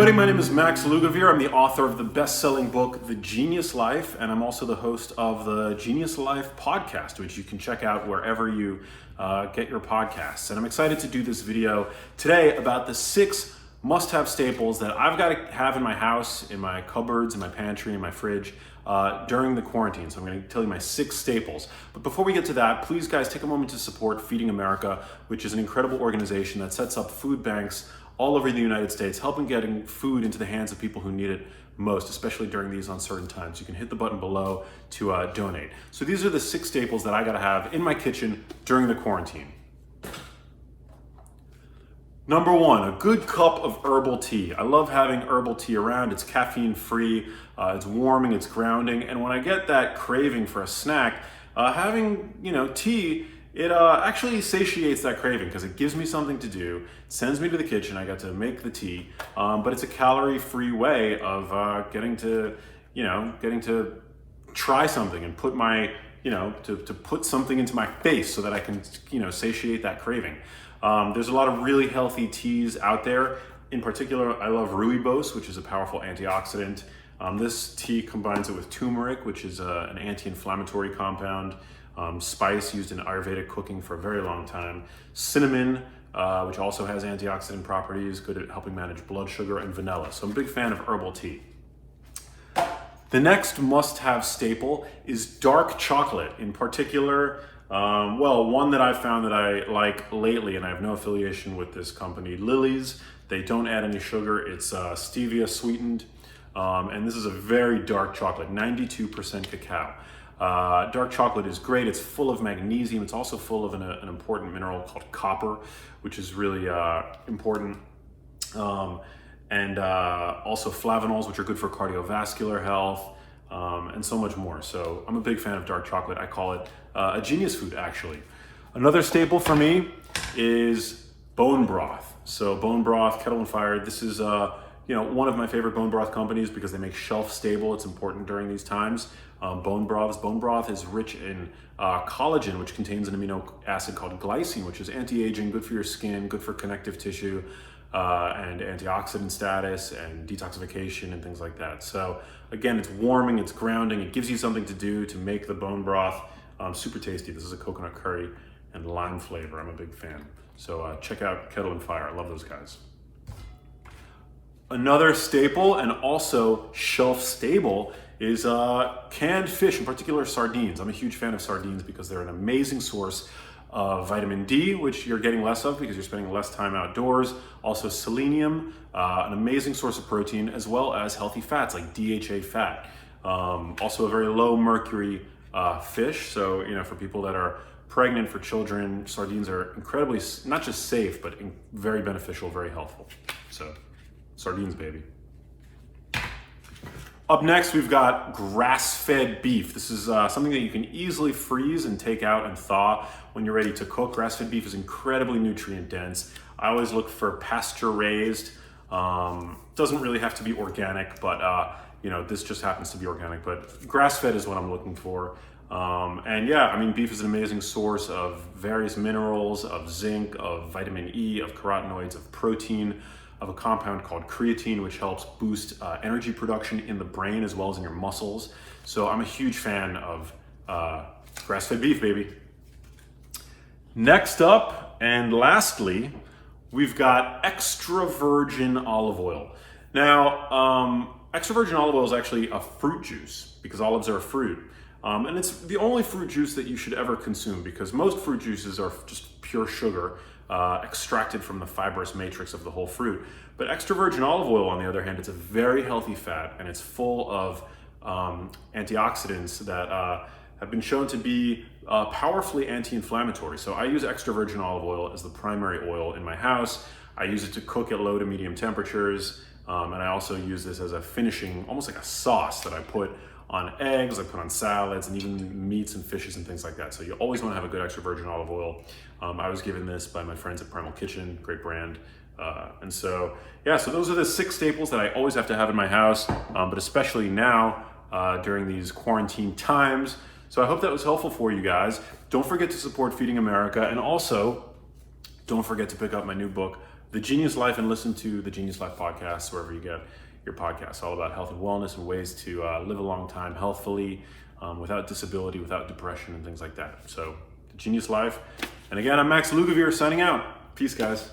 everybody, my name is Max Lugavere. I'm the author of the best-selling book, The Genius Life, and I'm also the host of the Genius Life podcast, which you can check out wherever you get your podcasts. And I'm excited to do this video today about the 6 must-have staples that I've got to have in my house, in my cupboards, in my pantry, in my fridge, during the quarantine. So I'm going to tell you my 6 staples. But before we get to that, please guys, take a moment to support Feeding America, which is an incredible organization that sets up food banks all over the United States, helping getting food into the hands of people who need it most, especially during these uncertain times. You can hit the button below to donate. So these are the 6 staples that I gotta have in my kitchen during the quarantine. Number 1, a good cup of herbal tea. I love having herbal tea around. It's caffeine free, it's warming, it's grounding, and when I get that craving for a snack, having tea, it actually satiates that craving because it gives me something to do, sends me to the kitchen, I got to make the tea, but it's a calorie-free way of getting to try something and put my, to put something into my face so that I can, satiate that craving. There's a lot of really healthy teas out there. In particular, I love rooibos, which is a powerful antioxidant. This tea combines it with turmeric, which is an anti-inflammatory compound. Spice used in Ayurvedic cooking for a very long time. Cinnamon, which also has antioxidant properties, good at helping manage blood sugar, and vanilla. So I'm a big fan of herbal tea. The next must-have staple is dark chocolate. In particular, one that I've found that I like lately, and I have no affiliation with this company, Lily's. They don't add any sugar. It's stevia sweetened, and this is a very dark chocolate, 92% cacao. Dark chocolate is great. It's full of magnesium. It's also full of an important mineral called copper, which is really important. And also flavonols, which are good for cardiovascular health, and so much more. So I'm a big fan of dark chocolate. I call it a genius food, actually. Another staple for me is bone broth. So bone broth, Kettle and Fire. This is one of my favorite bone broth companies because they make shelf stable. It's important during these times. Bone broth is rich in collagen, which contains an amino acid called glycine, which is anti-aging, good for your skin, good for connective tissue, and antioxidant status and detoxification and things like that. So again, it's warming, it's grounding, it gives you something to do to make the bone broth super tasty. This is a coconut curry and lime flavor. I'm a big fan. So check out Kettle and Fire. I love those guys. Another staple and also shelf stable is canned fish, in particular sardines. I'm a huge fan of sardines because they're an amazing source of vitamin D, which you're getting less of because you're spending less time outdoors. Also selenium, an amazing source of protein, as well as healthy fats like DHA fat. Also a very low mercury fish. So, for people that are pregnant, for children, sardines are incredibly, not just safe, but very beneficial, very helpful. So sardines, baby. Up next, we've got grass-fed beef. This is something that you can easily freeze and take out and thaw when you're ready to cook. Grass-fed beef is incredibly nutrient dense. I always look for pasture-raised. Doesn't really have to be organic, but this just happens to be organic. But grass-fed is what I'm looking for. Beef is an amazing source of various minerals, of zinc, of vitamin E, of carotenoids, of protein, of a compound called creatine, which helps boost energy production in the brain as well as in your muscles. So I'm a huge fan of grass-fed beef, baby. Next up, and lastly, we've got extra virgin olive oil. Now, extra virgin olive oil is actually a fruit juice because olives are a fruit. And it's the only fruit juice that you should ever consume because most fruit juices are just pure sugar, extracted from the fibrous matrix of the whole fruit. But extra virgin olive oil, on the other hand, it's a very healthy fat and it's full of antioxidants that have been shown to be powerfully anti-inflammatory. So I use extra virgin olive oil as the primary oil in my house. I use it to cook at low to medium temperatures. And I also use this as a finishing, almost like a sauce that I put on eggs, I put on salads, and even meats and fishes and things like that. So you always want to have a good extra virgin olive oil. I was given this by my friends at Primal Kitchen, great brand. So those are the 6 staples that I always have to have in my house, but especially now during these quarantine times. So I hope that was helpful for you guys. Don't forget to support Feeding America, and also don't forget to pick up my new book, The Genius Life, and listen to the Genius Life podcast wherever you get your podcasts, all about health and wellness and ways to live a long time healthfully, without disability, without depression and things like that. So, The Genius Life. And again, I'm Max Lugavere signing out. Peace, guys.